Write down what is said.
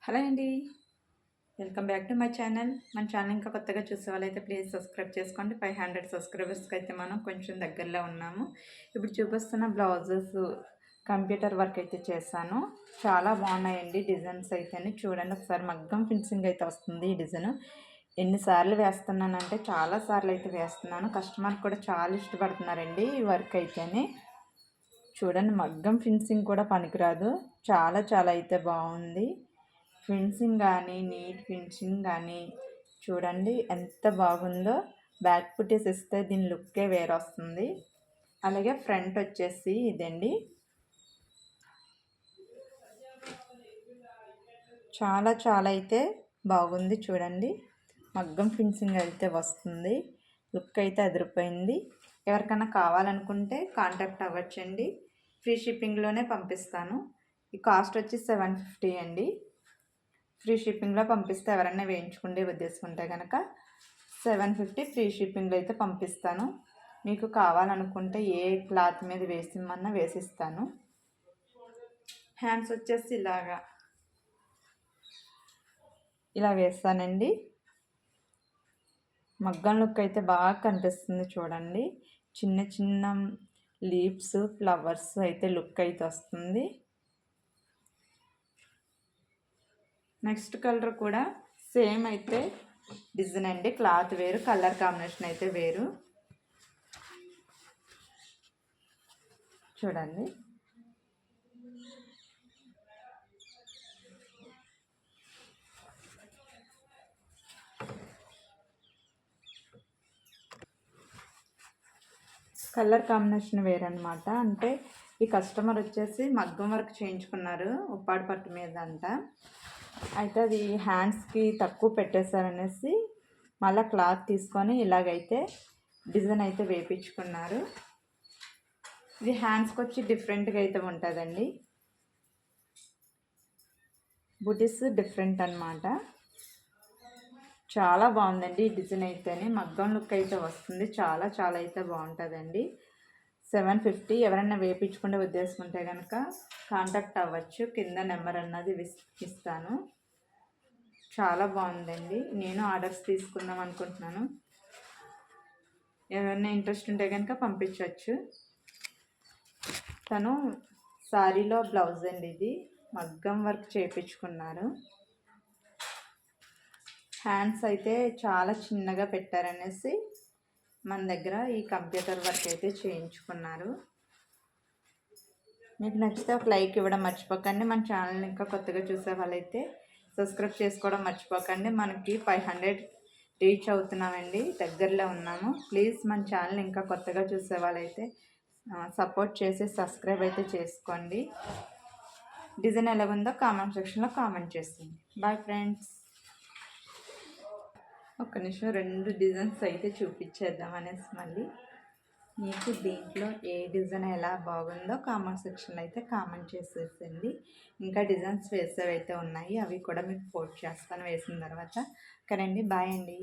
Hello అండి. Welcome back to my channel. మన channel ఇంకా కొత్తగా చూసే వాళ్ళైతే ప్లీజ్ సబ్స్క్రైబ్ చేసుకోండి. 500 సబ్స్క్రైబర్స్కి అయితే మనం కొంచెం దగ్గరలో ఉన్నాము. ఇప్పుడు చూపిస్తున్న బ్లౌజెస్ కంప్యూటర్ వర్క్ అయితే చేశాను. చాలా బాగున్నాయండి డిజైన్స్ అయితేనే. చూడండి ఒకసారి మగ్గం ఫినిషింగ్ అయితే వస్తుంది ఈ డిజైన్. ఎన్నిసార్లు వేస్తున్నానంటే చాలా సార్లు అయితే వేస్తున్నాను. కస్టమర్ కూడా చాలా ఇష్టపడుతున్నారండి ఈ వర్క్ అయితేనే. చూడండి మగ్గం ఫినిషింగ్ కూడా పనికిరాదు. చాలా చాలా అయితే బాగుంది. ఫినిషింగ్ కానీ నీట్ ఫినిషింగ్ కానీ చూడండి ఎంత బాగుందో. బ్యాక్ పుట్టేసి ఇస్తే దీని లుక్కే వేరే వస్తుంది. అలాగే ఫ్రంట్ వచ్చేసి ఇదండి. చాలా చాలా అయితే బాగుంది. చూడండి మగ్గం ఫినిషింగ్ అయితే వస్తుంది. లుక్ అయితే అదిరిపోయింది. ఎవరికైనా కావాలనుకుంటే కాంటాక్ట్ అవ్వచ్చండి. ఫ్రీ షిప్పింగ్లోనే పంపిస్తాను. ఈ కాస్ట్ వచ్చి 750 అండి. ఫ్రీ షిప్పింగ్లో పంపిస్తే ఎవరైనా వేయించుకుంటే ఉద్దేశం ఉంటే కనుక 750 ఫ్రీ షిప్పింగ్లో అయితే పంపిస్తాను. మీకు కావాలనుకుంటే ఏ క్లాత్ మీద వేసిమన్నా వేసిస్తాను. హ్యాండ్స్ వచ్చేసి ఇలా వేస్తానండి. మగ్గం లుక్ అయితే బాగా కనిపిస్తుంది. చూడండి చిన్న చిన్న లీవ్స్ ఫ్లవర్స్ అయితే లుక్ అయితే వస్తుంది. నెక్స్ట్ కలర్ కూడా సేమ్ అయితే డిజైన్ అండి. క్లాత్ వేరు, కలర్ కాంబినేషన్ అయితే వేరు. చూడండి కలర్ కాంబినేషన్ వేరనమాట. అంటే ఈ కస్టమర్ వచ్చేసి మగ్గం వర్క్ చేయించుకున్నారు ఉప్పాడు పట్టు మీద అంట. అయితే అది హ్యాండ్స్కి తక్కువ పెట్టేశారనేసి మళ్ళీ క్లాత్ తీసుకొని ఇలాగైతే డిజైన్ అయితే వేయించుకున్నారు. ఇది హ్యాండ్స్కి వచ్చి డిఫరెంట్గా అయితే ఉంటుందండి. బుటీస్ డిఫరెంట్ అనమాట. చాలా బాగుందండి ఈ డిజైన్ అయితేనే. మగ్గం లుక్ అయితే వస్తుంది. చాలా చాలా అయితే బాగుంటుందండి. 750. ఎవరైనా వేయించుకునే ఉద్దేశం ఉంటే కనుక కాంటాక్ట్ అవ్వచ్చు. కింద నెంబర్ అన్నది ఇస్తాను. చాలా బాగుందండి. నేను ఆర్డర్స్ తీసుకుందాం అనుకుంటున్నాను. ఎవరైనా ఇంట్రెస్ట్ ఉంటే కనుక పంపించవచ్చు. తను శారీలో బ్లౌజ్ అండి. ఇది మగ్గం వర్క్ చేయించుకున్నారు. హ్యాండ్స్ అయితే చాలా చిన్నగా పెట్టారనేసి మన దగ్గర ఈ కంప్యూటర్ వర్క్ అయితే చేయించుకున్నారు. మీకు నచ్చితే ఒక లైక్ ఇవ్వడం మర్చిపోకండి. మన ఛానల్ ఇంకా కొత్తగా చూసే వాళ్ళైతే సబ్స్క్రైబ్ చేసుకోవడం మర్చిపోకండి. మనకి 500 రీచ్ అవుతున్నామండి. దగ్గరలో ఉన్నాము. ప్లీజ్ మన ఛానల్ ఇంకా కొత్తగా చూసే వాళ్ళైతే సపోర్ట్ చేసి సబ్స్క్రైబ్ అయితే చేసుకోండి. డిజైన్ ఎలా ఉందో కామెంట్ సెక్షన్లో కామెంట్ చేస్తుంది. Boy friends. ఒక్క నిమిషం 2 డిజైన్స్ అయితే చూపించేద్దాం అనేసి మళ్ళీ మీకు దీంట్లో ఏ డిజైన్ ఎలా బాగుందో కామెంట్ సెక్షన్లో అయితే కామెంట్ చేసేసండి. ఇంకా డిజైన్స్ వేసేవి అయితే ఉన్నాయి. అవి కూడా మీకు పోస్ట్ చేస్తాను వేసిన తర్వాత. ఓకేనండి. బాయ్ అండి.